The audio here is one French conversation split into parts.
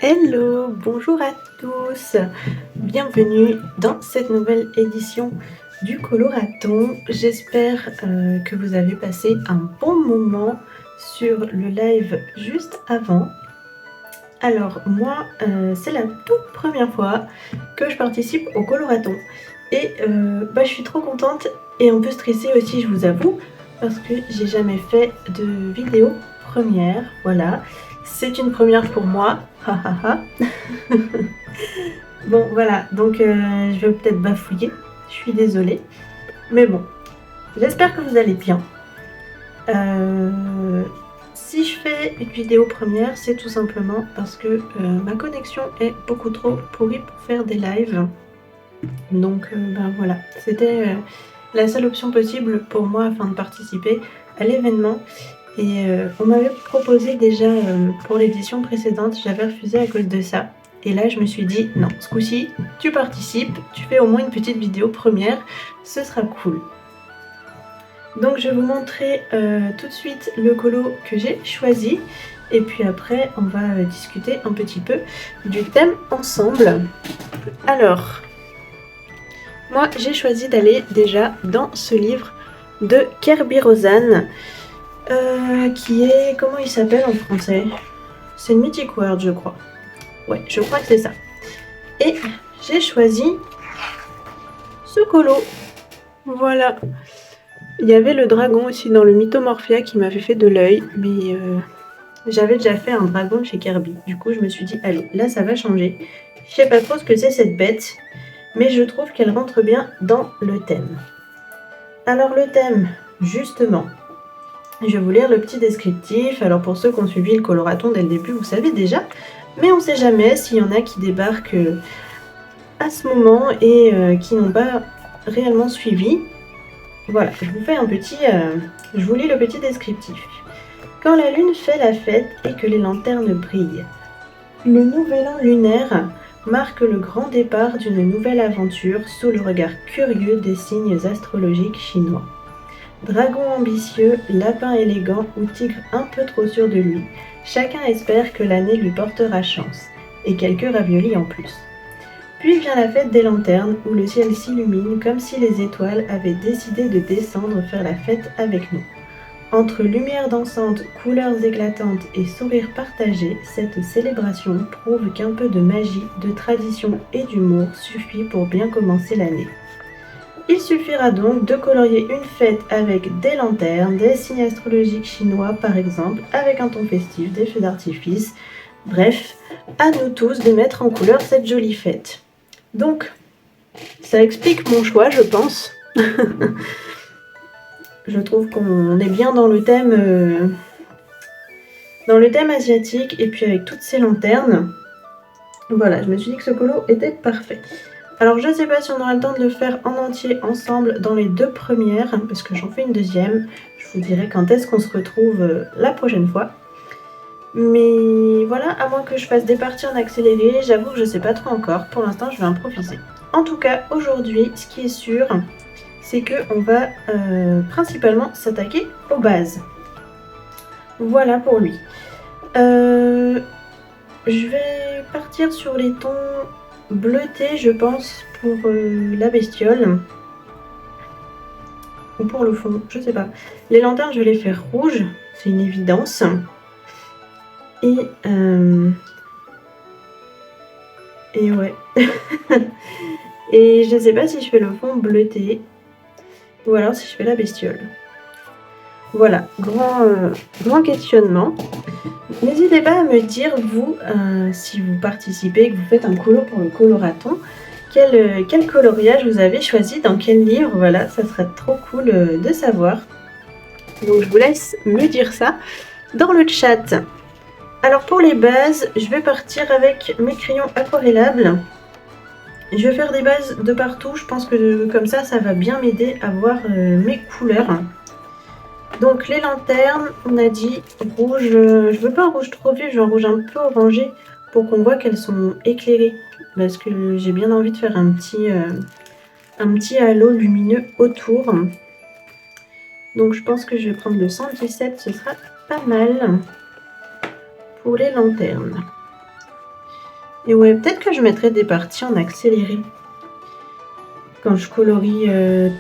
Hello, bonjour à tous, bienvenue dans cette nouvelle édition du Coloraton. J'espère que vous avez passé un bon moment sur le live juste avant. Alors moi, c'est la toute première fois que je participe au Coloraton et je suis trop contente et un peu stressée aussi, je vous avoue, parce que j'ai jamais fait de vidéo première, voilà. C'est une première pour moi, ha ha ha. Bon voilà, donc je vais peut-être bafouiller, je suis désolée. Mais bon, j'espère que vous allez bien. Si je fais une vidéo première, c'est tout simplement parce que ma connexion est beaucoup trop pourrie pour faire des lives. Donc voilà, c'était la seule option possible pour moi afin de participer à l'événement. Et on m'avait proposé déjà pour l'édition précédente, j'avais refusé à cause de ça. Et là je me suis dit non, ce coup-ci tu participes, tu fais au moins une petite vidéo première, ce sera cool. Donc je vais vous montrer tout de suite le colo que j'ai choisi. Et puis après on va discuter un petit peu du thème ensemble. Alors, moi j'ai choisi d'aller déjà dans ce livre de Kerby Rosanes. Qui est... comment il s'appelle en français? C'est Mythic World, je crois. Ouais, je crois que c'est ça. Et j'ai choisi ce colo. Voilà. Il y avait le dragon aussi dans le Mythomorphia qui m'avait fait de l'œil, mais j'avais déjà fait un dragon chez Kerby. Du coup, je me suis dit, allez, là, ça va changer. Je sais pas trop ce que c'est cette bête, mais je trouve qu'elle rentre bien dans le thème. Alors le thème, justement, je vais vous lire le petit descriptif. Alors pour ceux qui ont suivi le coloraton dès le début, vous savez déjà, mais on ne sait jamais s'il y en a qui débarquent à ce moment et qui n'ont pas réellement suivi. Voilà, je vous fais je vous lis le petit descriptif. Quand la lune fait la fête et que les lanternes brillent, le nouvel an lunaire marque le grand départ d'une nouvelle aventure sous le regard curieux des signes astrologiques chinois. Dragon ambitieux, lapin élégant ou tigre un peu trop sûr de lui, chacun espère que l'année lui portera chance, et quelques raviolis en plus. Puis vient la fête des lanternes, où le ciel s'illumine comme si les étoiles avaient décidé de descendre faire la fête avec nous. Entre lumière dansante, couleurs éclatantes et sourires partagés, cette célébration prouve qu'un peu de magie, de tradition et d'humour suffit pour bien commencer l'année. Il suffira donc de colorier une fête avec des lanternes, des signes astrologiques chinois par exemple, avec un ton festif, des feux d'artifice. Bref, à nous tous de mettre en couleur cette jolie fête. Donc, ça explique mon choix, je pense. Je trouve qu'on est bien dans le thème asiatique et puis avec toutes ces lanternes. Voilà, je me suis dit que ce colo était parfait. Alors je ne sais pas si on aura le temps de le faire en entier ensemble dans les deux premières, parce que j'en fais une deuxième. Je vous dirai quand est-ce qu'on se retrouve la prochaine fois. Mais voilà, à moins que je fasse des parties en accéléré, j'avoue que je ne sais pas trop encore. Pour l'instant, je vais improviser. En tout cas, aujourd'hui, ce qui est sûr, c'est qu'on va principalement s'attaquer aux bases. Voilà pour lui. Je vais partir sur les tons bleutés, je pense, pour la bestiole. Ou pour le fond, je sais pas. Les lanternes, je vais les faire rouges, c'est une évidence. Et ouais. Et je sais pas si je fais le fond bleuté ou alors si je fais la bestiole. Voilà, grand questionnement. N'hésitez pas à me dire, vous, si vous participez, que vous faites un colo pour le coloraton, quel coloriage vous avez choisi, dans quel livre, voilà, ça serait trop cool de savoir. Donc je vous laisse me dire ça dans le chat. Alors pour les bases, je vais partir avec mes crayons aquarellables. Je vais faire des bases de partout, je pense que comme ça va bien m'aider à voir mes couleurs. Donc les lanternes, on a dit rouge, je veux pas un rouge trop vif, je veux un rouge un peu orangé pour qu'on voit qu'elles sont éclairées. Parce que j'ai bien envie de faire un petit halo lumineux autour. Donc je pense que je vais prendre le 117, ce sera pas mal pour les lanternes. Et ouais, peut-être que je mettrai des parties en accéléré. Quand je colorie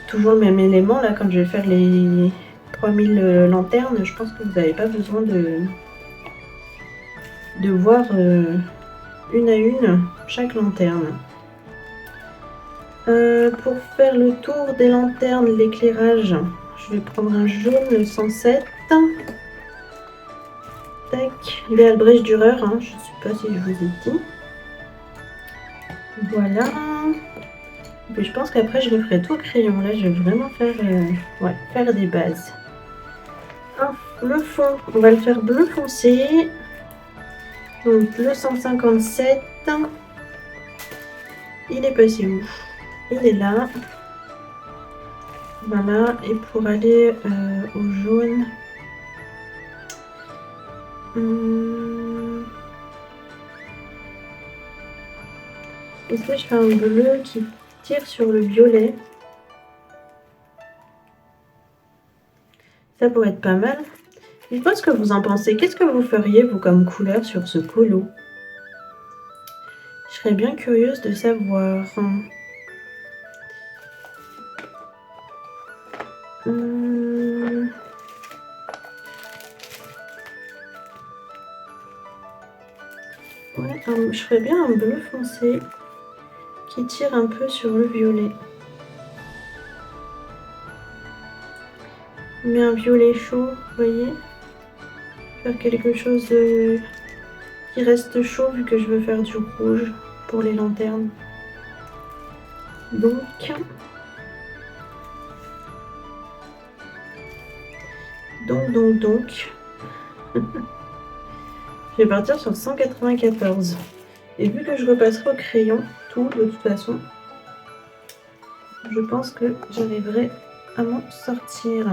toujours le même élément, là, quand je vais faire les 3000 lanternes, je pense que vous n'avez pas besoin de voir une à une chaque lanterne. Pour faire le tour des lanternes, l'éclairage, je vais prendre un jaune, le 107. Tac, les Albrecht Dürer, hein, je ne sais pas si je vous ai dit. Voilà. Et puis je pense qu'après je le ferai tout au crayon. Là, je vais vraiment faire, faire des bases. Le fond, on va le faire bleu foncé. Donc le 157, il est passé où? Il est là. Voilà, et pour aller au jaune, est-ce que je fais un bleu qui tire sur le violet? Ça pourrait être pas mal. Dites-moi ce que vous en pensez. Qu'est-ce que vous feriez, vous, comme couleur sur ce polo? Je serais bien curieuse de savoir. Ouais, je ferais bien un bleu foncé qui tire un peu sur le violet. Mais un violet chaud, vous voyez? Faire quelque chose qui reste chaud vu que je veux faire du rouge pour les lanternes. Donc, je vais partir sur 194. Et vu que je repasserai au crayon, tout de toute façon, je pense que j'arriverai à m'en sortir.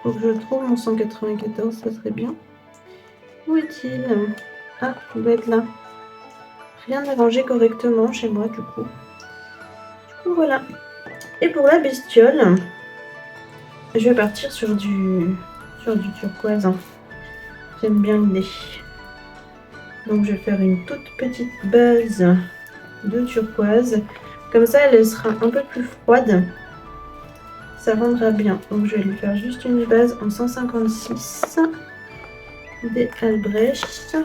Faut que je trouve mon 194, ça serait bien. Où est-il? Ah, il doit être là. Rien n'est rangé correctement chez moi, du coup. Voilà. Et pour la bestiole, je vais partir sur du turquoise. J'aime bien l'idée. Donc je vais faire une toute petite base de turquoise. Comme ça, elle sera un peu plus froide. Ça rendra bien. Donc je vais lui faire juste une base en 156 des Albrecht.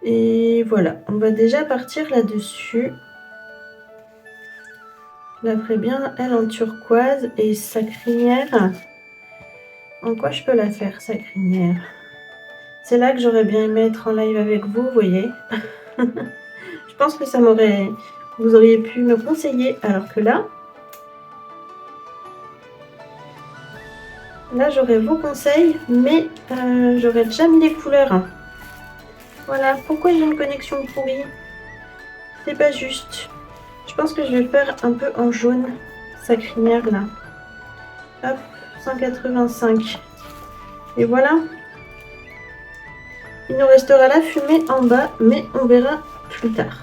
Et voilà, on va déjà partir là-dessus. Je la ferai bien, elle, en turquoise. Et sa crinière, en quoi je peux la faire, sa crinière? C'est là que j'aurais bien aimé être en live avec vous, vous voyez. Je pense que ça m'aurait... Vous auriez pu me conseiller, alors que là... Là, j'aurais vos conseils, mais j'aurais déjà mis les couleurs. Voilà, pourquoi j'ai une connexion pourrie? C'est pas juste. Je pense que je vais le faire un peu en jaune, sa crinière là. Hop, 185. Et voilà. Il nous restera la fumée en bas, mais on verra plus tard.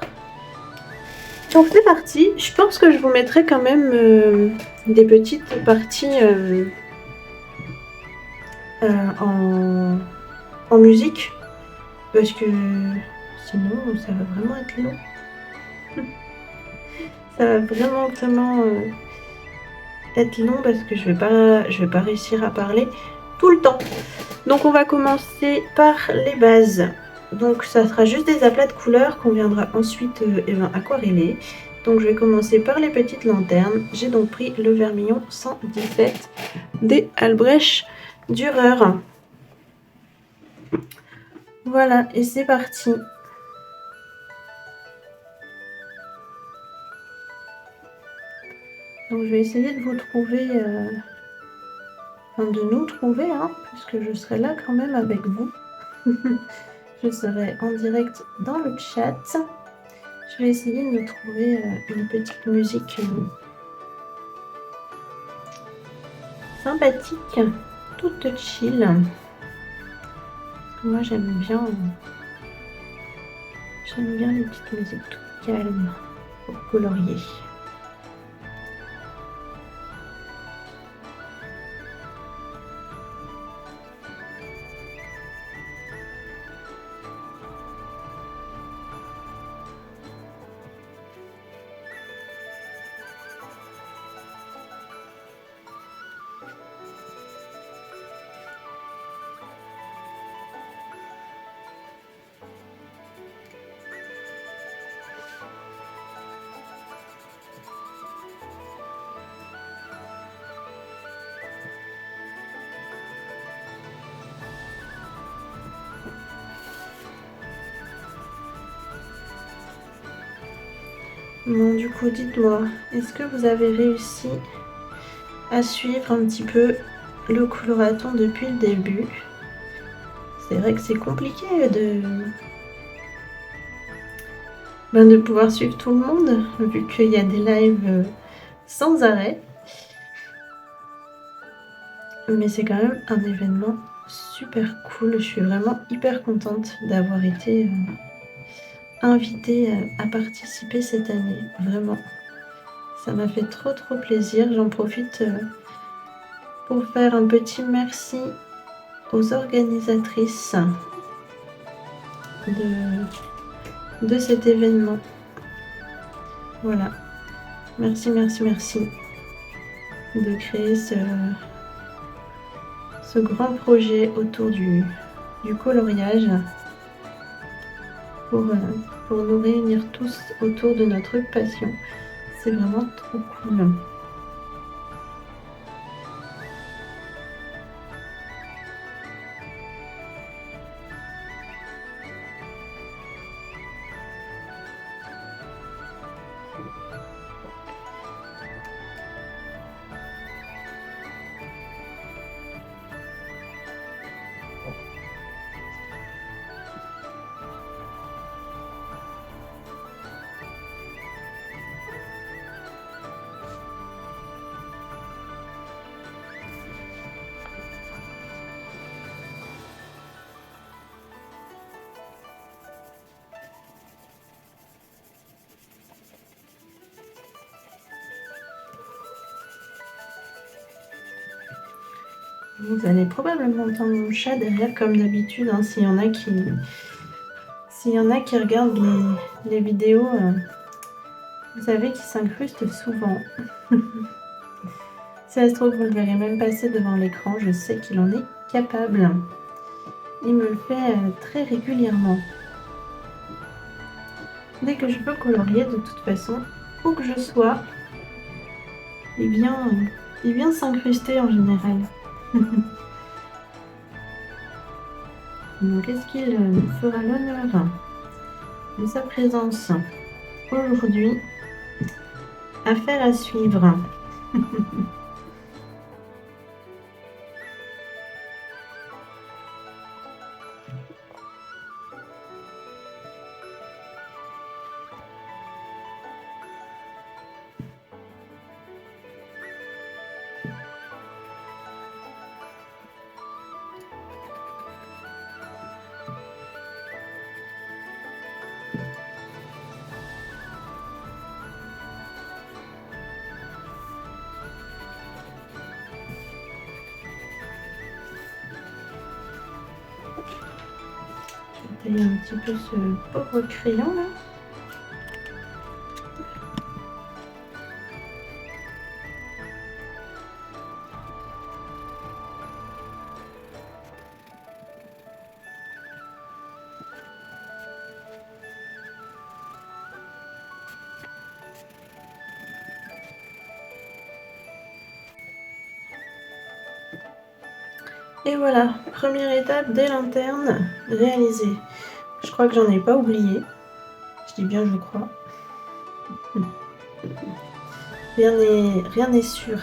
Donc c'est parti. Je pense que je vous mettrai quand même des petites parties en musique. Parce que sinon, ça va vraiment être long. Ça va vraiment être long parce que je vais pas réussir à parler tout le temps. Donc on va commencer par les bases. Donc ça sera juste des aplats de couleurs qu'on viendra ensuite aquareller. Donc je vais commencer par les petites lanternes. J'ai donc pris le vermillon 117 des Albrecht Dürer. Voilà, et c'est parti. Donc je vais essayer de vous trouver, de nous trouver, hein, puisque je serai là quand même avec vous. Je serai en direct dans le chat. Je vais essayer de me trouver une petite musique sympathique, toute chill. Moi j'aime bien les petites musiques toutes calmes pour colorier. Bon, du coup, dites-moi, est-ce que vous avez réussi à suivre un petit peu le coloraton depuis le début? C'est vrai que c'est compliqué de pouvoir suivre tout le monde, vu qu'il y a des lives sans arrêt. Mais c'est quand même un événement super cool. Je suis vraiment hyper contente d'avoir été invitée à participer cette année. Vraiment, ça m'a fait trop plaisir. J'en profite pour faire un petit merci aux organisatrices de cet événement. Voilà, merci de créer ce grand projet autour du coloriage pour nous réunir tous autour de notre passion. C'est vraiment trop cool. Vous allez probablement entendre mon chat derrière comme d'habitude, hein, s'il y en a qui regardent les vidéos, vous savez qu'ils s'incrustent souvent. Si ça se trouve, vous le verrez même passer devant l'écran, je sais qu'il en est capable. Il me le fait très régulièrement. Dès que je peux colorier, de toute façon, où que je sois, il vient s'incruster en général. Donc, est-ce qu'il fera l'honneur de sa présence aujourd'hui? Affaire à suivre. Je vais tailler un petit peu ce pauvre crayon là. Et voilà, première étape des lanternes réalisée. Je crois que j'en ai pas oublié. Je dis bien je crois. Rien n'est sûr.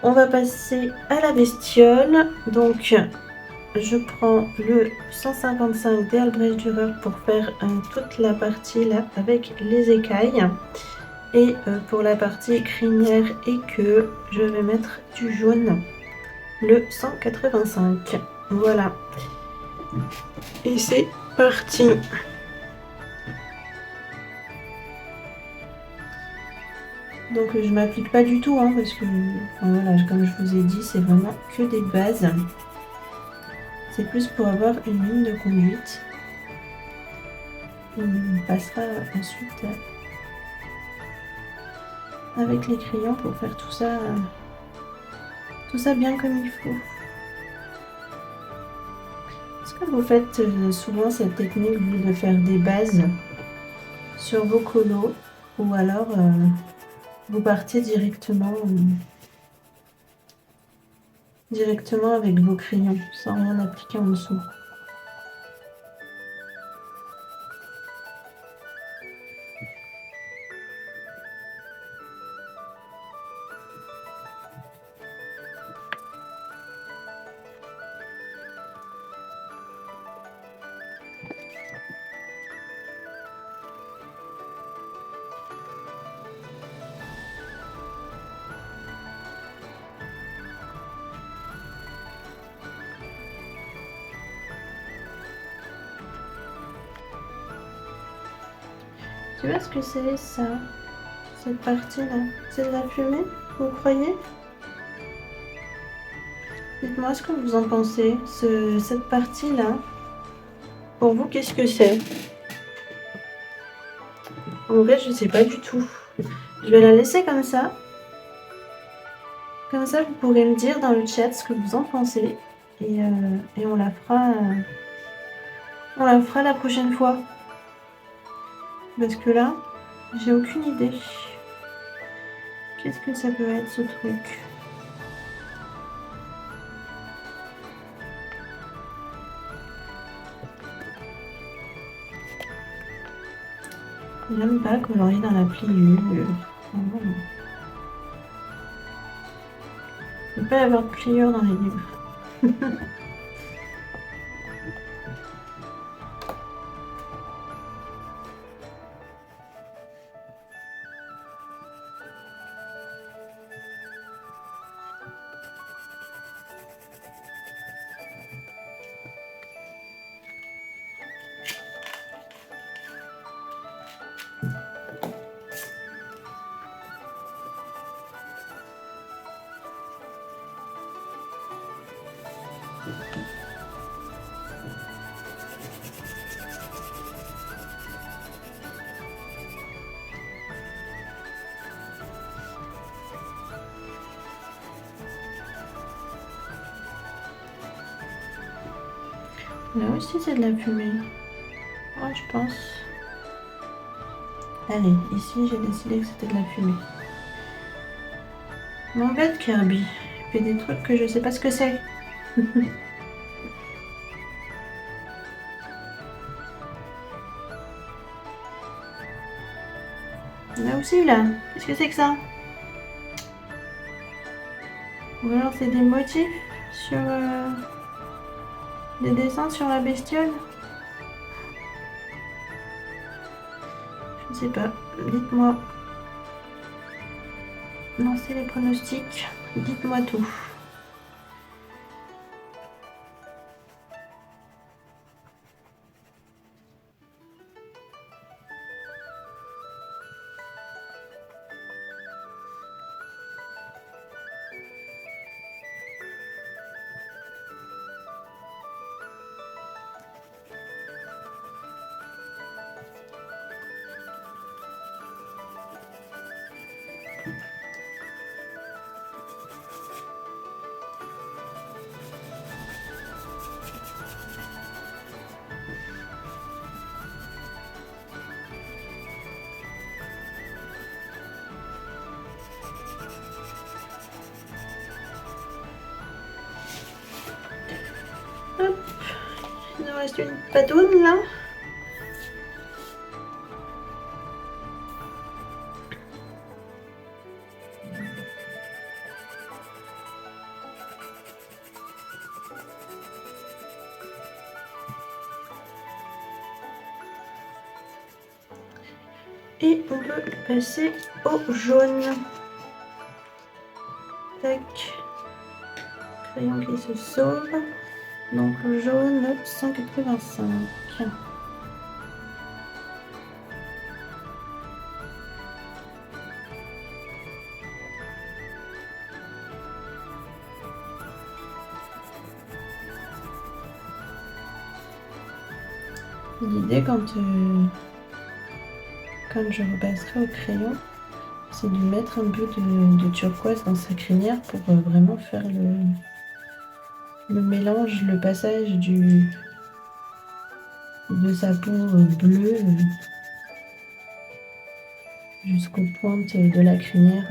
On va passer à la bestiole. Donc je prends le 155 d'Albrecht Dürer pour faire toute la partie là avec les écailles. Et pour la partie crinière et queue, je vais mettre du jaune, le 185. Voilà. Et c'est parti. Donc je m'applique pas du tout, hein, parce que voilà, comme je vous ai dit, c'est vraiment que des bases. C'est plus pour avoir une ligne de conduite. On passera ensuite avec les crayons pour faire tout ça bien comme il faut. Est-ce que vous faites souvent cette technique, vous, de faire des bases sur vos colos, ou alors vous partez directement avec vos crayons, sans rien appliquer en dessous? Tu vois ce que c'est ça? Cette partie-là? C'est de la fumée? Vous croyez? Dites-moi ce que vous en pensez. Cette partie-là, pour vous, qu'est-ce que c'est? En vrai, je sais pas du tout. Je vais la laisser comme ça. Comme ça, vous pourrez me dire dans le chat ce que vous en pensez. Et on la fera la prochaine fois. Parce que là, j'ai aucune idée. Qu'est-ce que ça peut être ce truc? J'aime pas colorier dans la pliure. Il ne peut pas y avoir de pliure dans les livres. Là aussi, c'est de la fumée. Ouais, je pense. Allez, ici, j'ai décidé que c'était de la fumée. Mon bête Kirby fait des trucs que je sais pas ce que c'est. Là aussi, là. Qu'est-ce que c'est que ça? Ou alors c'est des motifs sur... des dessins sur la bestiole? Je ne sais pas. Dites-moi. Lancez les pronostics. Dites-moi tout. Hop. Il nous reste une patoune là. Et on peut passer au jaune. Tac. Crayon qui se sauve. Donc le jaune 185. L'idée quand je repasserai au crayon, c'est de mettre un peu de turquoise dans sa crinière pour vraiment faire le mélange, le passage de sa peau bleue jusqu'aux pointes de la crinière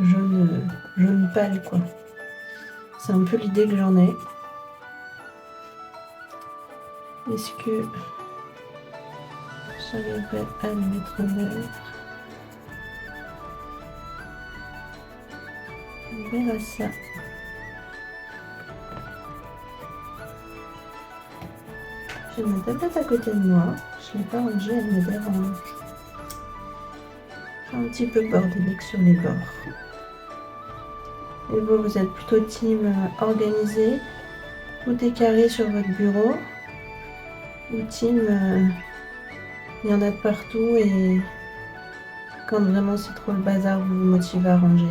jaune pâle quoi. C'est un peu l'idée que j'en ai. Est-ce que j'arriverai à le mettre en œuvre? On verra ça. J'ai ma tablette à côté de moi. Je ne l'ai pas rangée, elle me dérange. J'ai un petit peu bordélique sur les bords. Et vous êtes plutôt team organisé, tout est carré sur votre bureau, ou team Il y en a de partout et quand vraiment c'est trop le bazar, vous vous motivez à ranger.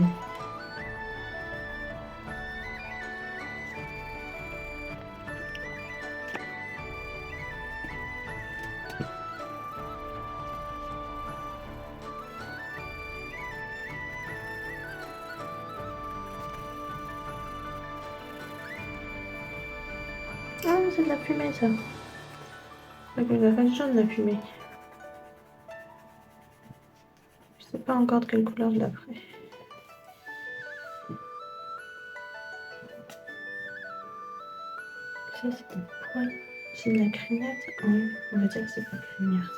Ah, c'est de la fumée ça. Avec la face jaune, la fumée. Je sais pas encore de quelle couleur je la ferai. Ça, c'est des poils. C'est de la crinière. Oui, on va dire que c'est pas de la crinière ça.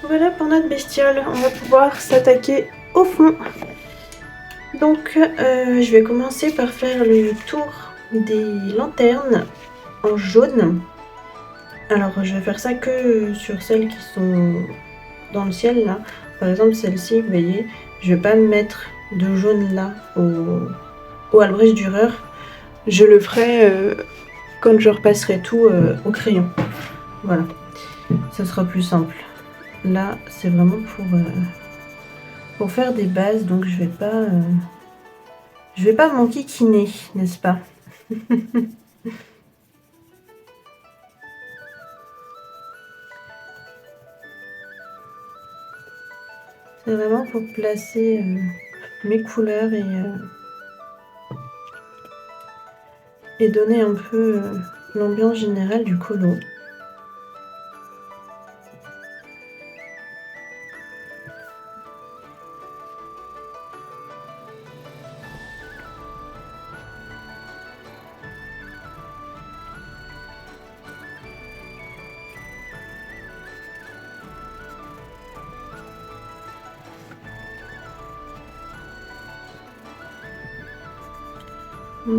Voilà pour notre bestiole, on va pouvoir s'attaquer au fond. Donc je vais commencer par faire le tour des lanternes en jaune. Alors je vais faire ça que sur celles qui sont dans le ciel là. Par exemple celle-ci, vous voyez, je vais pas me mettre de jaune là au Albrecht Dürer. Je le ferai quand je repasserai tout au crayon. Voilà, ça sera plus simple. Là, c'est vraiment pour faire des bases, donc je vais pas m'enquiquiner, n'est-ce pas? C'est vraiment pour placer mes couleurs et donner un peu l'ambiance générale du colo.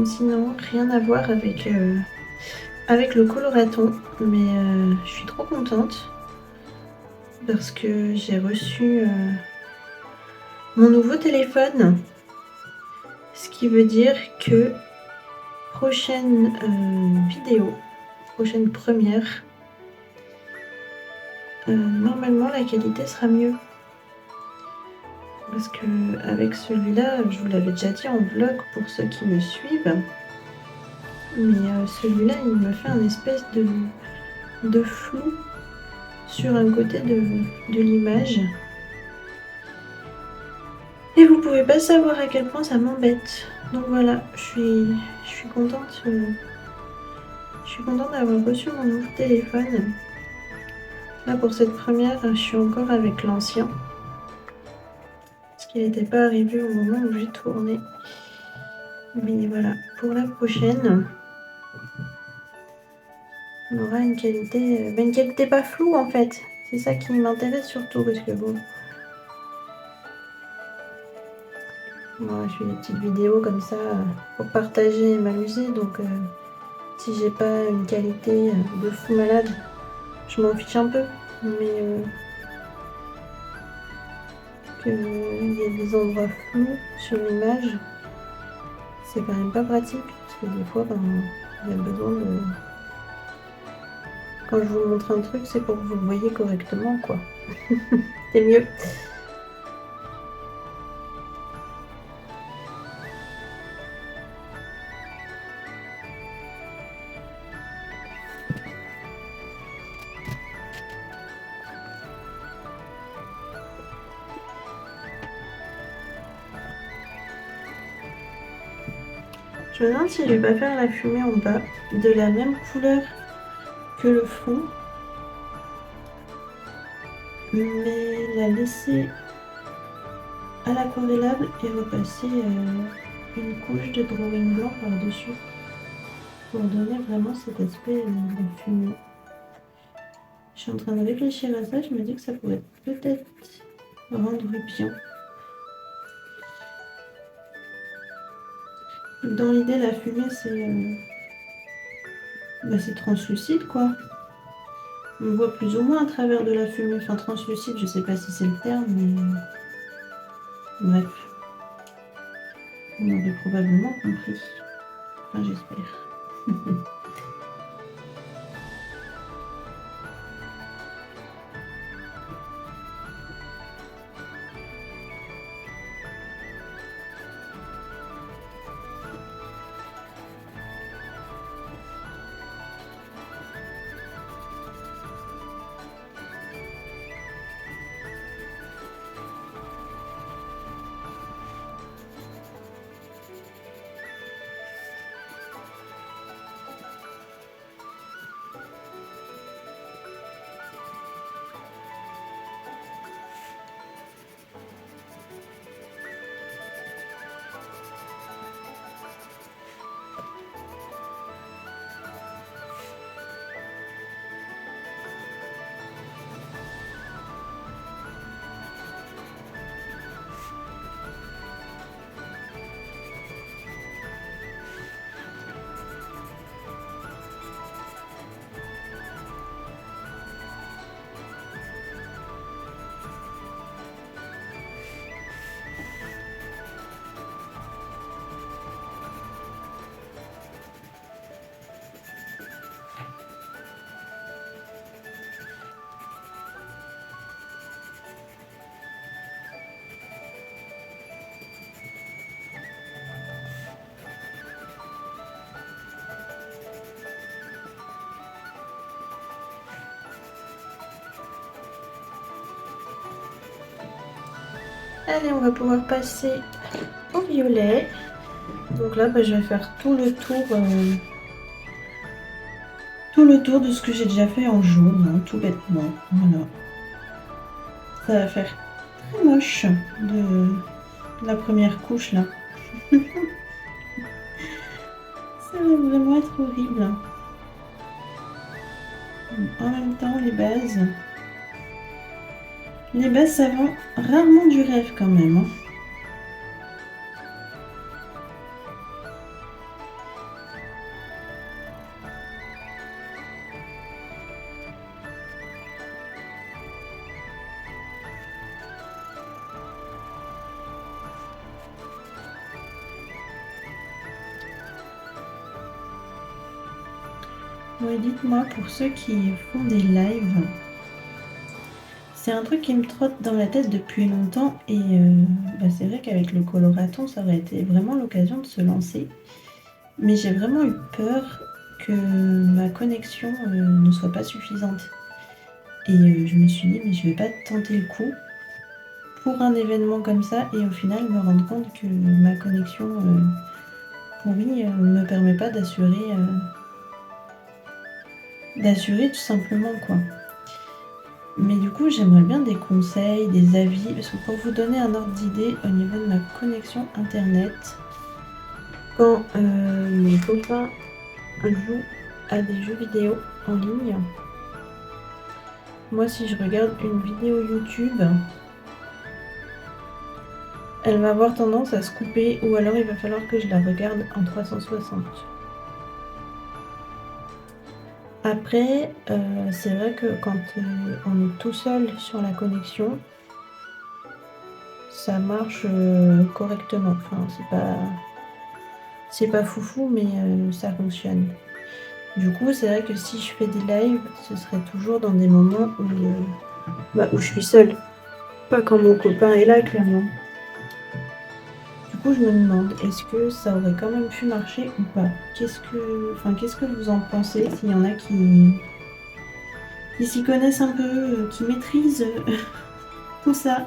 Sinon, rien à voir avec le coloraton, mais je suis trop contente parce que j'ai reçu mon nouveau téléphone, ce qui veut dire que prochaine vidéo, prochaine première, normalement la qualité sera mieux. Parce que avec celui-là, je vous l'avais déjà dit en vlog pour ceux qui me suivent, mais celui-là il me fait un espèce de flou sur un côté de l'image. Et vous pouvez pas savoir à quel point ça m'embête. Donc voilà, je suis contente. Je suis contente d'avoir reçu mon nouveau téléphone. Là pour cette première, je suis encore avec l'ancien. Parce qu'il n'était pas arrivé au moment où j'ai tourné. Mais voilà, pour la prochaine, on aura une qualité pas floue en fait. C'est ça qui m'intéresse surtout parce que bon, moi, je fais des petites vidéos comme ça pour partager et m'amuser. Donc si j'ai pas une qualité de fou malade, je m'en fiche un peu. Mais qu'il y ait des endroits flous sur l'image, c'est quand même pas pratique. Parce que des fois, il y a besoin de... Quand je vous montre un truc, c'est pour que vous le voyez correctement, quoi. C'est mieux. Je me demande si je vais pas faire la fumée en bas de la même couleur que le fond, mais la laisser à l'aquarellable et repasser une couche de drawing blanc par-dessus pour donner vraiment cet aspect de fumée. Je suis en train de réfléchir à ça, je me dis que ça pourrait peut-être rendre bien. Dans l'idée, la fumée, c'est translucide, quoi. On voit plus ou moins à travers de la fumée. Enfin, translucide, je sais pas si c'est le terme, mais... Bref. Vous m'avez probablement compris. Enfin, j'espère. Allez, on va pouvoir passer au violet. Donc là, je vais faire tout le tour de ce que j'ai déjà fait en jaune, hein, tout bêtement. Voilà. Ça va faire très moche de la première couche là. Ça va vraiment être horrible. En même temps, les bases, ça vend rarement du rêve quand même. Hein. Ouais, dites-moi, pour ceux qui font des lives, c'est un truc qui me trotte dans la tête depuis longtemps et c'est vrai qu'avec le coloraton, ça aurait été vraiment l'occasion de se lancer. Mais j'ai vraiment eu peur que ma connexion ne soit pas suffisante. Et je me suis dit, mais je vais pas tenter le coup pour un événement comme ça et au final me rendre compte que ma connexion pourrie ne me permet pas d'assurer tout simplement quoi. Mais du coup, j'aimerais bien des conseils, des avis, parce que pour vous donner un ordre d'idée au niveau de ma connexion internet, quand mes copains jouent à des jeux vidéo en ligne, moi si je regarde une vidéo YouTube, elle va avoir tendance à se couper ou alors il va falloir que je la regarde en 360. Après, c'est vrai que quand on est tout seul sur la connexion, ça marche correctement. Enfin, c'est pas foufou, mais ça fonctionne. Du coup, c'est vrai que si je fais des lives, ce serait toujours dans des moments où je suis seule. Pas quand mon copain est là, clairement. Du coup, je me demande, est-ce que ça aurait quand même pu marcher ou pas? Qu'est-ce que vous en pensez? S'il y en a qui s'y connaissent un peu, qui maîtrisent tout ça.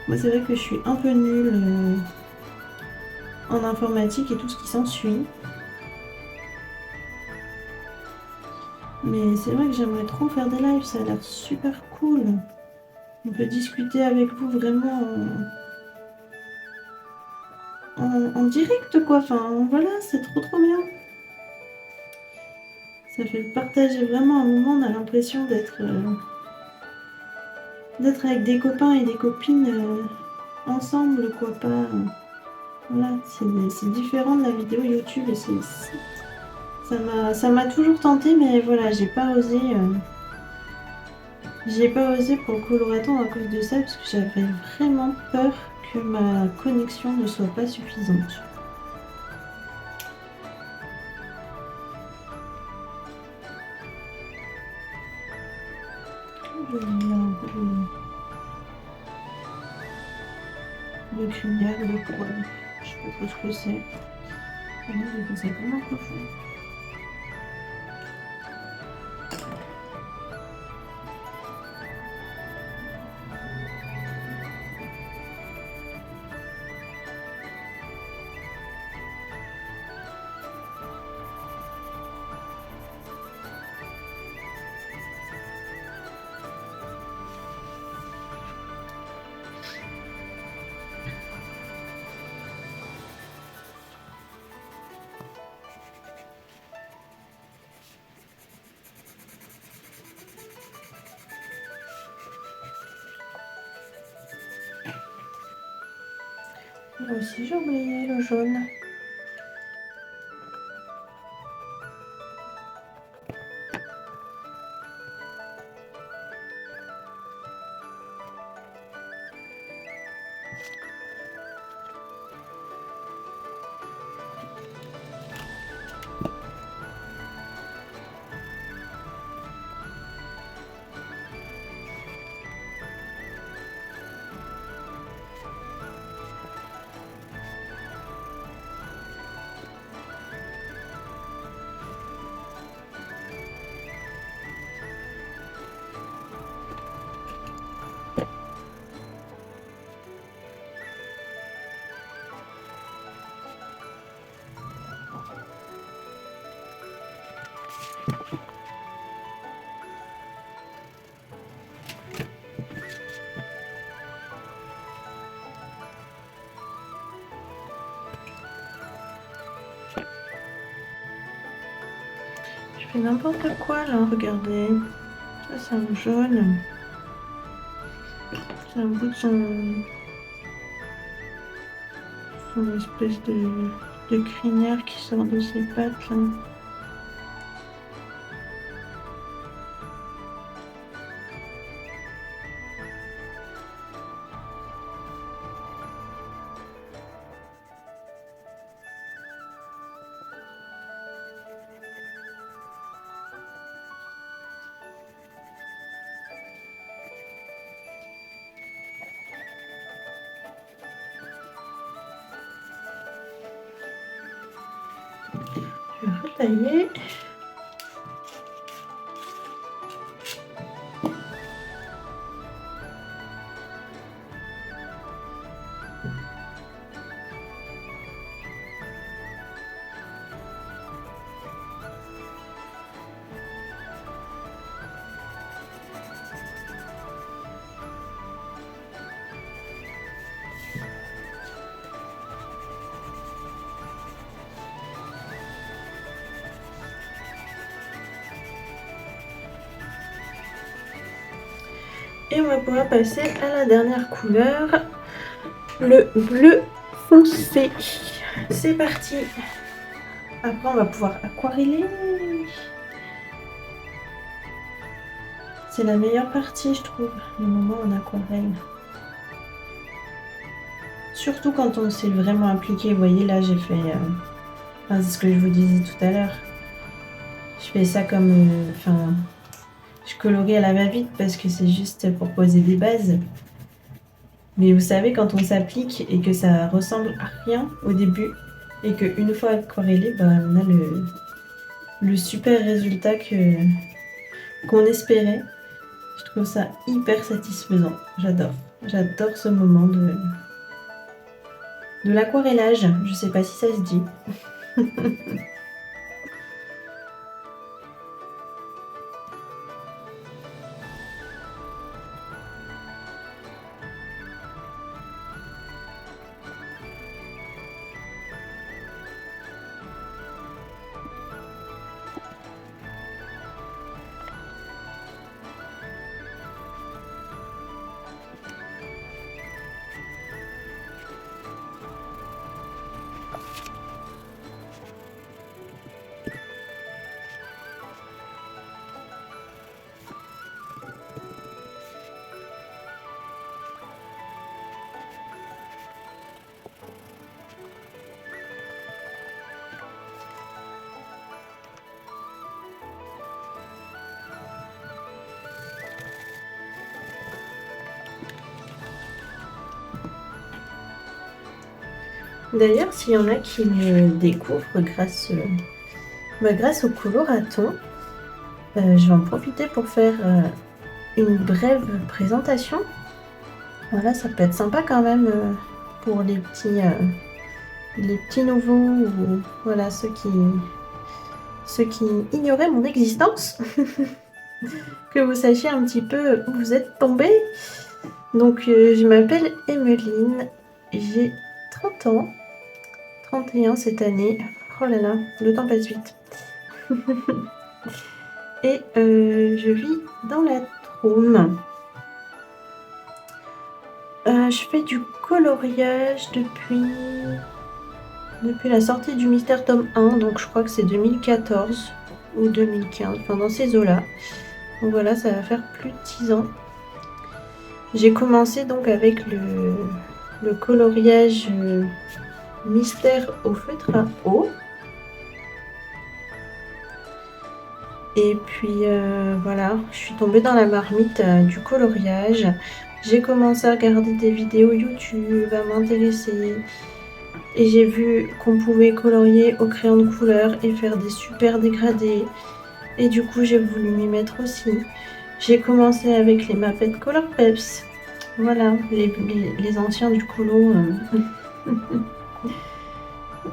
Moi, c'est vrai que je suis un peu nulle en informatique et tout ce qui s'ensuit. Mais c'est vrai que j'aimerais trop faire des lives, ça a l'air super cool. On peut discuter avec vous vraiment en direct, quoi. Enfin, voilà, c'est trop bien. Ça fait partager vraiment un moment, on a l'impression d'être avec des copains et des copines ensemble, quoi. Pas, voilà, c'est différent de la vidéo YouTube et ça m'a toujours tenté, mais voilà, j'ai pas osé. J'ai pas osé pour le coloraton à cause de ça, parce que j'avais vraiment peur que ma connexion ne soit pas suffisante. Je vais mettre un peu de crinière, de poil. Je sais pas trop ce que c'est. Moi, j'ai fait ça comme un cochon. Là aussi, j'ai oublié le jaune. Je fais n'importe quoi là, regardez. Ça, c'est un jaune. C'est un bout de son espèce de crinière qui sort de ses pattes là. Je vais retailler. Et on va pouvoir passer à la dernière couleur, le bleu foncé. C'est parti. Après, on va pouvoir aquareller. C'est la meilleure partie, je trouve, le moment en aquarelle. Surtout quand on s'est vraiment impliqué. Vous voyez, là, j'ai fait... c'est ce que je vous disais tout à l'heure. Je fais ça comme... je colorie à la va-vite parce que c'est juste pour poser des bases. Mais vous savez, quand on s'applique et que ça ressemble à rien au début, et qu'une fois aquarellé, on a le super résultat qu'on espérait. Je trouve ça hyper satisfaisant. J'adore. J'adore ce moment de l'aquarellage. Je sais pas si ça se dit. D'ailleurs, s'il y en a qui me découvrent grâce au coloraton, je vais en profiter pour faire une brève présentation. Voilà, ça peut être sympa quand même pour les petits nouveaux ou voilà, ceux qui ignoraient mon existence. Que vous sachiez un petit peu où vous êtes tombés. Donc, je m'appelle Emeline, j'ai 30 ans. 31 cette année. Oh là là, le temps passe vite. Et je vis dans la Drôme. Je fais du coloriage depuis la sortie du Mystère tome 1, donc je crois que c'est 2014 ou 2015, enfin dans ces eaux-là. Donc voilà, ça va faire plus de 10 ans. J'ai commencé donc avec le coloriage Mystère au feutre à eau. Et puis voilà, je suis tombée dans la marmite du coloriage. J'ai commencé à regarder des vidéos YouTube, à m'intéresser. Et j'ai vu qu'on pouvait colorier au crayon de couleur et faire des super dégradés. Et du coup, j'ai voulu m'y mettre aussi. J'ai commencé avec les Mapette Color Peps. Voilà, les anciens du colo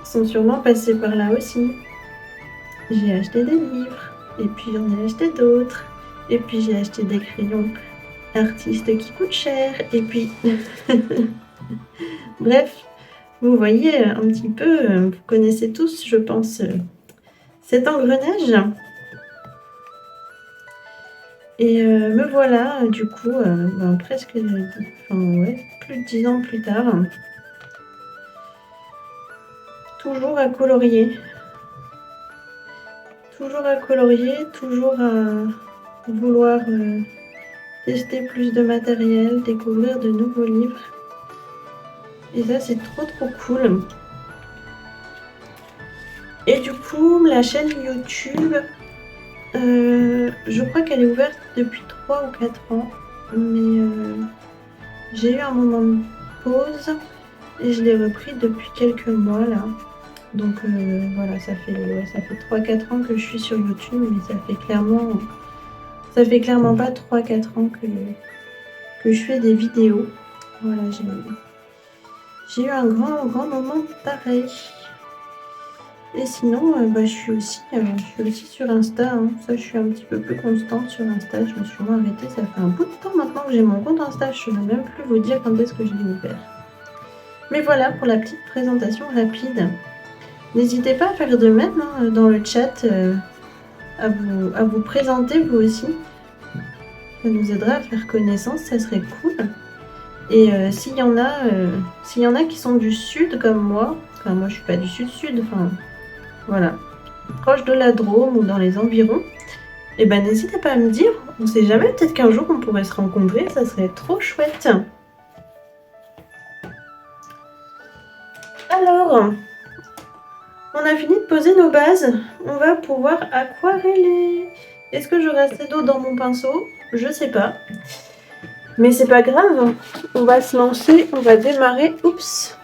sont sûrement passés par là aussi. J'ai acheté des livres. Et puis j'en ai acheté d'autres. Et puis j'ai acheté des crayons artistes qui coûtent cher. Et puis... Bref, vous voyez un petit peu, vous connaissez tous, je pense, cet engrenage. Et me voilà, du coup, presque, plus de 10 ans plus tard, toujours à colorier. Toujours à colorier, toujours à vouloir tester plus de matériel, découvrir de nouveaux livres. Et ça, c'est trop cool. Et du coup, la chaîne YouTube, je crois qu'elle est ouverte depuis 3 ou 4 ans. Mais j'ai eu un moment de pause et je l'ai repris depuis quelques mois là. Donc voilà, ça fait 3-4 ans que je suis sur YouTube, mais ça fait clairement pas 3-4 ans que je fais des vidéos. Voilà, j'ai eu un grand moment pareil. Et sinon, je suis aussi sur Insta. Hein. Ça, je suis un petit peu plus constante sur Insta. Je me suis moins arrêtée. Ça fait un bout de temps maintenant que j'ai mon compte Insta. Je ne saurais même plus vous dire quand est-ce que je l'ai ouvert. Mais voilà pour la petite présentation rapide. N'hésitez pas à faire de même dans le chat, à vous présenter vous aussi. Ça nous aidera à faire connaissance, ça serait cool. Et s'il y en a qui sont du sud comme moi, enfin moi je suis pas du sud-sud, enfin voilà, proche de la Drôme ou dans les environs, et ben n'hésitez pas à me dire, on sait jamais, peut-être qu'un jour on pourrait se rencontrer, ça serait trop chouette. Alors, on a fini de poser nos bases, on va pouvoir aquareller. Est-ce que j'aurai assez d'eau dans mon pinceau? Je sais pas. Mais c'est pas grave, on va se lancer, on va démarrer. Oups.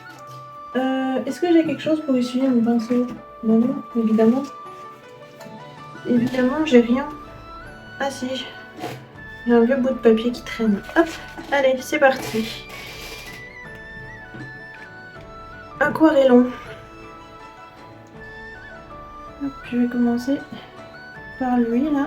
Est-ce que j'ai quelque chose pour essuyer mon pinceau? Non, évidemment. Évidemment, j'ai rien. Ah si, j'ai un vieux bout de papier qui traîne. Hop, allez, c'est parti. Aquarellon. Hop, je vais commencer par lui là.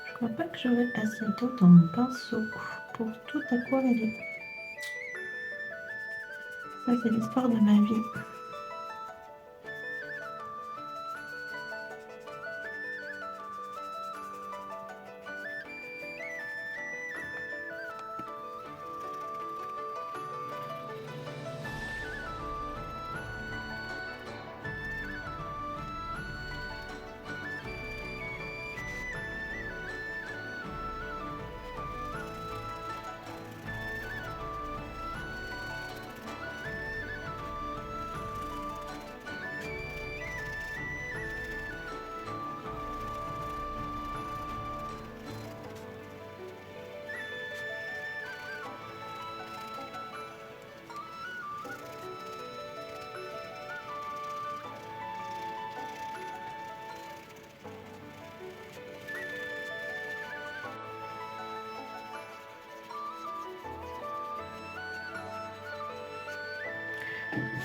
Je crois pas que j'aurai assez d'eau dans mon pinceau pour tout aquareller. Ça, c'est l'espoir de ma vie.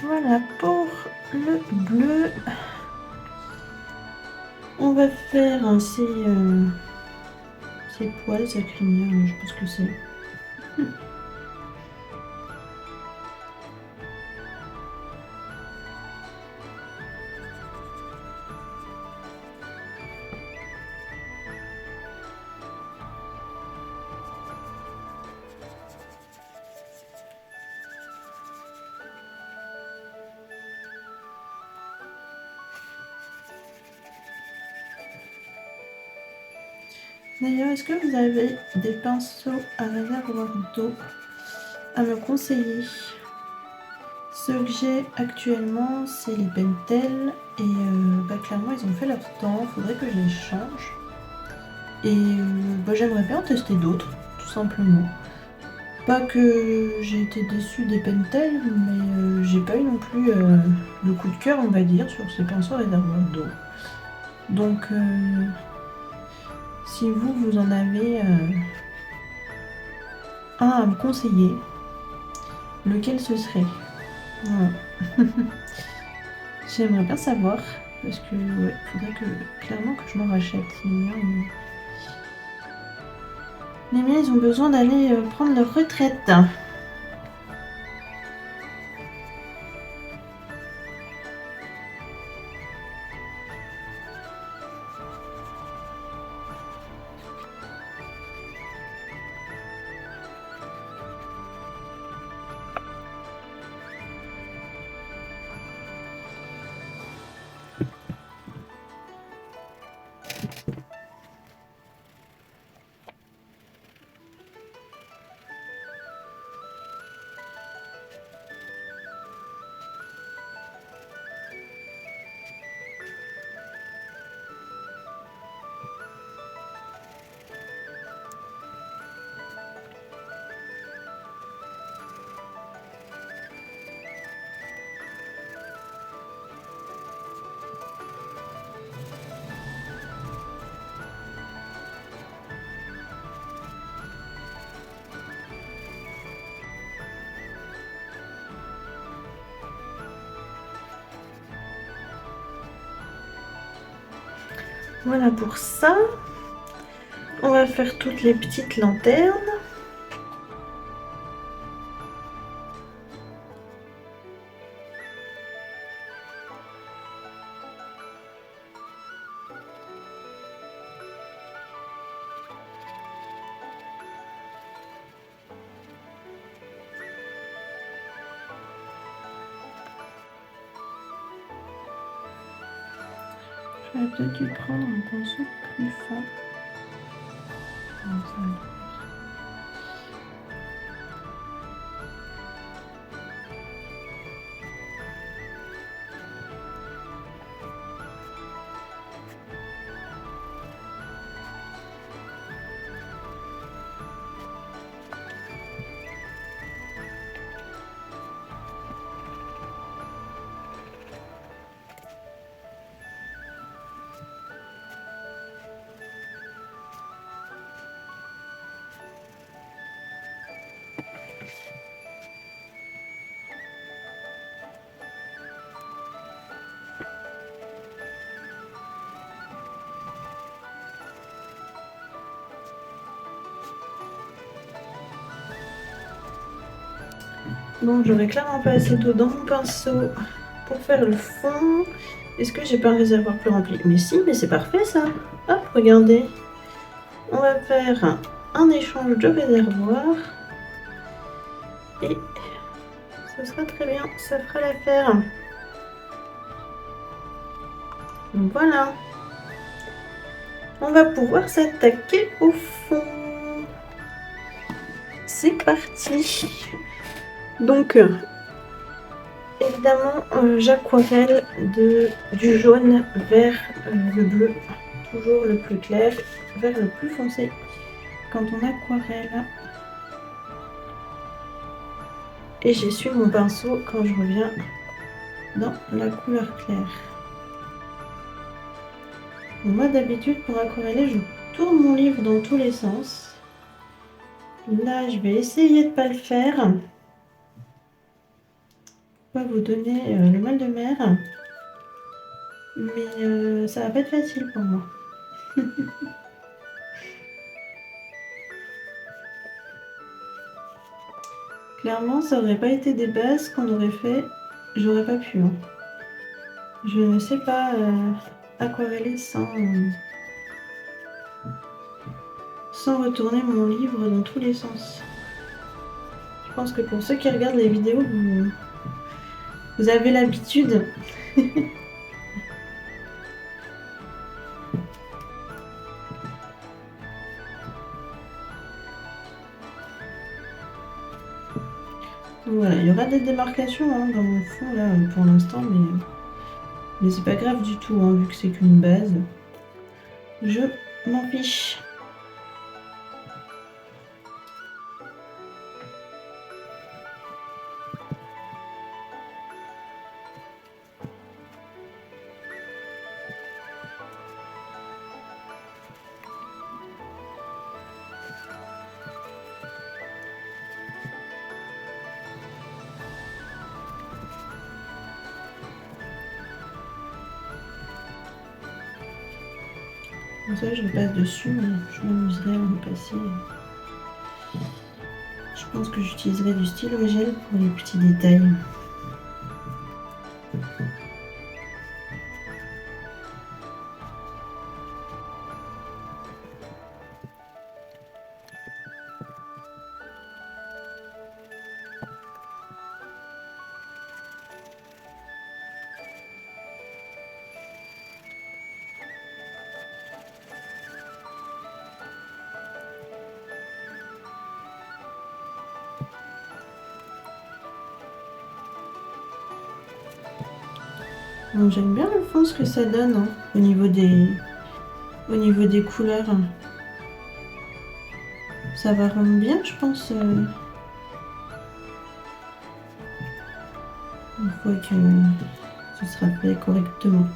Voilà pour le bleu. On va faire ces poils, sa crinière, je pense que c'est. D'ailleurs, est-ce que vous avez des pinceaux à réservoir d'eau à me conseiller? Ceux que j'ai actuellement, c'est les Pentel et clairement, ils ont fait leur temps. Il faudrait que je les change. Et j'aimerais bien en tester d'autres, tout simplement. Pas que j'ai été déçue des Pentel, mais j'ai pas eu non plus le coup de cœur, on va dire, sur ces pinceaux à réservoir d'eau. Donc, si vous en avez un à me conseiller, lequel ce serait? Voilà. J'aimerais bien savoir, parce que ouais, faudrait clairement que je m'en rachète. Les miens, ils ont besoin d'aller prendre leur retraite. Voilà pour ça. On va faire toutes les petites lanternes. J'aurais peut-être dû prendre un pinceau plus fin. Comme ça. Donc j'aurais clairement pas assez d'eau dans mon pinceau pour faire le fond. Est-ce que j'ai pas un réservoir plus rempli? Mais si, mais c'est parfait ça. Hop, regardez. On va faire un échange de réservoir. Et ce sera très bien, ça fera l'affaire. Donc voilà. On va pouvoir s'attaquer au fond. C'est parti. Donc, évidemment, j'aquarelle du jaune vers le bleu. Toujours le plus clair vers le plus foncé. Quand on aquarelle. Et j'essuie mon pinceau quand je reviens dans la couleur claire. Moi d'habitude pour aquareller, je tourne mon livre dans tous les sens. Là, je vais essayer de ne pas le faire. Pas vous donner le mal de mer. Mais ça va pas être facile pour moi. Clairement, ça aurait pas été des bases qu'on aurait fait. J'aurais pas pu. Hein. Je ne sais pas aquareller sans retourner mon livre dans tous les sens. Je pense que pour ceux qui regardent les vidéos, vous avez l'habitude. Voilà, il y aura des démarcations hein, dans mon fond là pour l'instant, mais c'est pas grave du tout, hein, vu que c'est qu'une base. Je m'en fiche. Comme ça, je passe dessus, mais je m'amuserai à me passer. Je pense que j'utiliserai du stylo gel pour les petits détails. J'aime bien le fond, ce que ça donne hein, au niveau des couleurs. Ça va rendre bien, je pense. Une fois que ce sera fait correctement.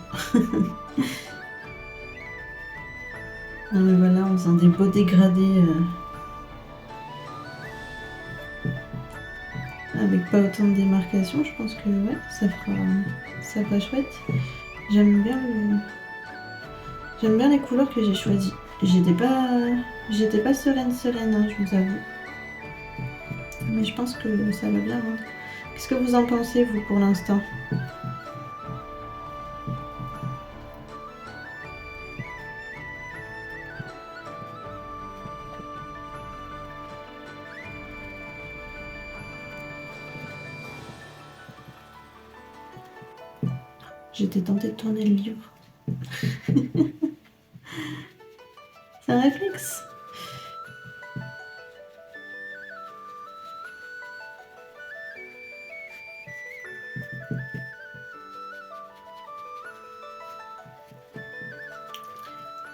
Non mais voilà, en faisant des beaux dégradés avec pas autant de démarcation, je pense que ouais, ça fera chouette. J'aime bien J'aime bien les couleurs que j'ai choisies. J'étais pas sereine, hein, je vous avoue. Mais je pense que ça va bien, hein. Qu'est-ce que vous en pensez, vous, pour l'instant? J'étais tentée de tourner le livre. C'est un réflexe.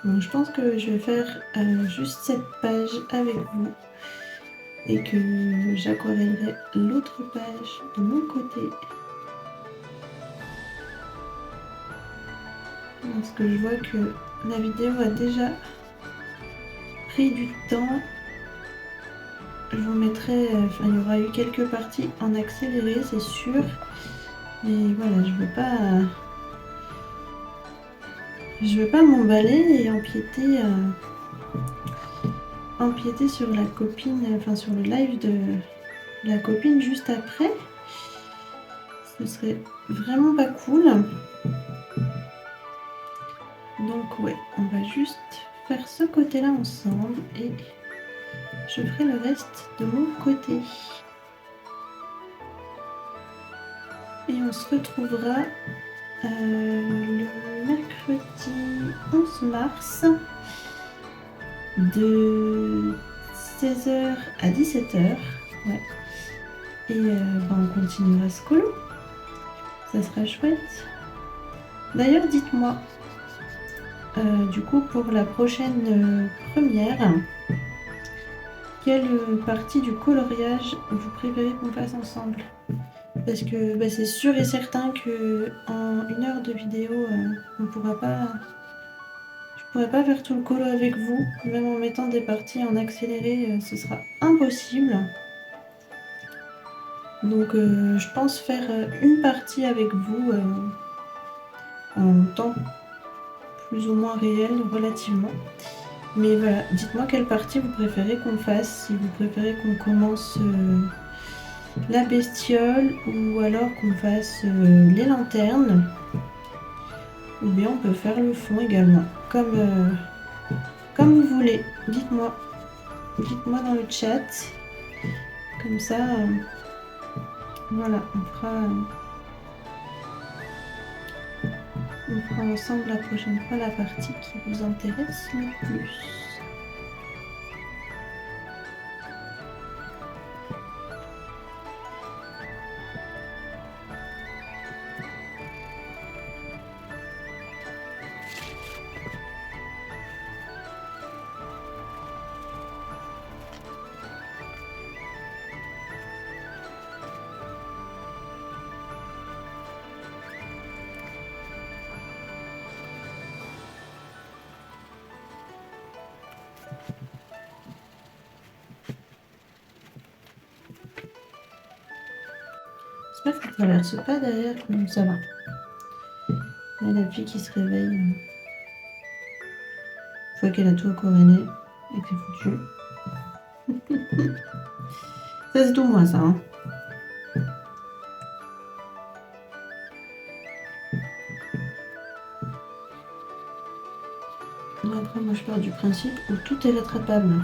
Bon, je pense que je vais faire juste cette page avec vous et que j'aquarellerai l'autre page de mon côté. Parce que je vois que la vidéo a déjà pris du temps. Je vous mettrai, il y aura eu quelques parties en accéléré, c'est sûr. Mais voilà, je veux pas m'emballer et empiéter sur la copine, enfin sur le live de la copine juste après. Ce serait vraiment pas cool. Donc ouais, on va juste faire ce côté-là ensemble et je ferai le reste de mon côté. Et on se retrouvera le mercredi 11 mars de 16h à 17h. Ouais. Et on continuera ce colo. Ça sera chouette. D'ailleurs, dites-moi, du coup, pour la prochaine première, quelle partie du coloriage vous préférez qu'on fasse ensemble? Parce que c'est sûr et certain que en 1 heure de vidéo, je pourrais pas faire tout le colo avec vous. Même en mettant des parties en accéléré, ce sera impossible. Donc je pense faire une partie avec vous en temps plus ou moins réel, relativement. Mais voilà, dites-moi quelle partie vous préférez qu'on fasse, si vous préférez qu'on commence la bestiole ou alors qu'on fasse les lanternes. Ou bien on peut faire le fond également, comme vous voulez. Dites-moi dans le chat. Comme ça, voilà, on fera ensemble la prochaine fois la partie qui vous intéresse le plus. J'espère que ça ne traverse pas derrière, mais ça va. Il y a la fille qui se réveille une fois qu'elle a tout coroné et que c'est foutu. Ça c'est tout moi ça. Hein. Après moi je pars du principe où tout est rattrapable.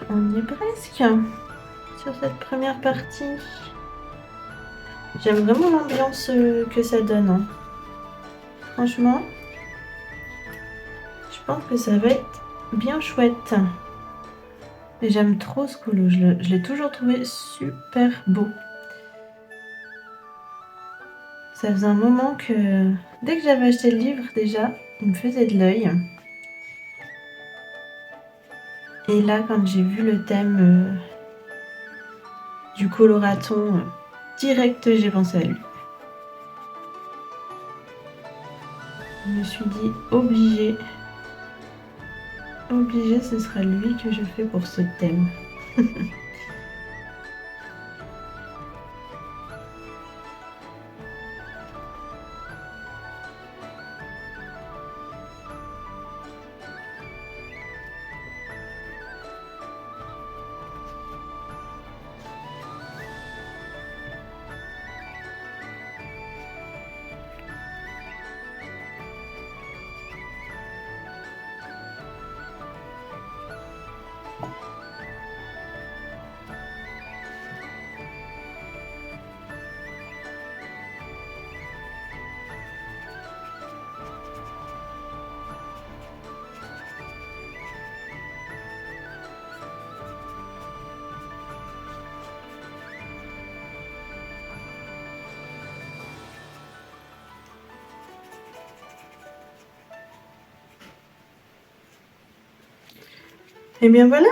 On y est presque. sur cette première partie. J'aime vraiment l'ambiance que ça donne. Hein. Franchement, je pense que ça va être bien chouette. Et j'aime trop ce colo, je l'ai toujours trouvé super beau. Ça faisait un moment que, dès que j'avais acheté le livre déjà, il me faisait de l'œil. Et là, quand j'ai vu le thème du coloraton, direct, j'ai pensé à lui. Je me suis dit, obligé, ce sera lui que je fais pour ce thème. Et bien voilà.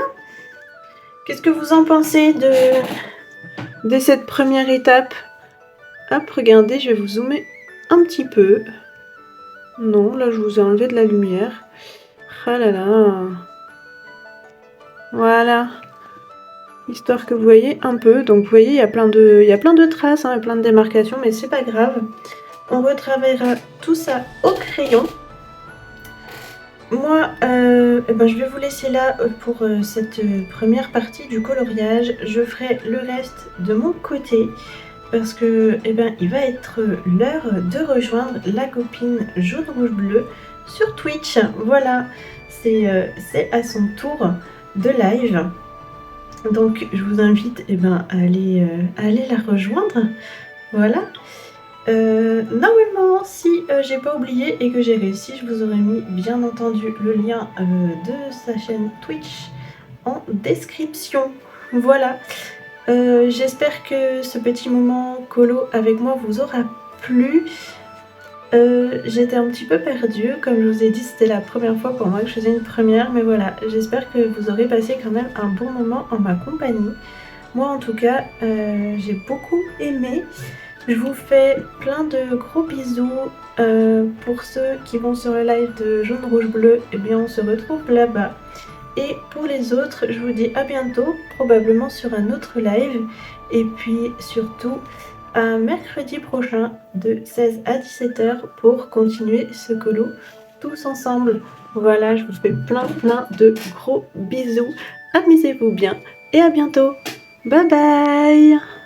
Qu'est-ce que vous en pensez de cette première étape? Hop, regardez, je vais vous zoomer un petit peu. Non, là je vous ai enlevé de la lumière. Ah là là. Voilà. Histoire que vous voyez un peu. Donc vous voyez, il y a plein de traces, hein, plein de démarcations, mais c'est pas grave. On retravaillera tout ça au crayon. Moi, je vais vous laisser là pour cette première partie du coloriage. Je ferai le reste de mon côté parce que il va être l'heure de rejoindre la copine jaune rouge bleu sur Twitch. Voilà, c'est à son tour de live. Donc je vous invite à aller la rejoindre. Voilà. Normalement, si j'ai pas oublié et que j'ai réussi, je vous aurais mis bien entendu le lien de sa chaîne Twitch en description. Voilà. J'espère que ce petit moment colo avec moi vous aura plu. J'étais un petit peu perdue, comme je vous ai dit, c'était la première fois pour moi que je faisais une première, mais voilà, j'espère que vous aurez passé quand même un bon moment en ma compagnie. Moi en tout cas, j'ai beaucoup aimé. Je vous fais plein de gros bisous. Pour ceux qui vont sur le live de jaune rouge bleu, on se retrouve là-bas. Et pour les autres, je vous dis à bientôt, probablement sur un autre live. Et puis surtout, à mercredi prochain de 16 à 17h pour continuer ce colo tous ensemble. Voilà, je vous fais plein de gros bisous. Amusez-vous bien et à bientôt. Bye bye!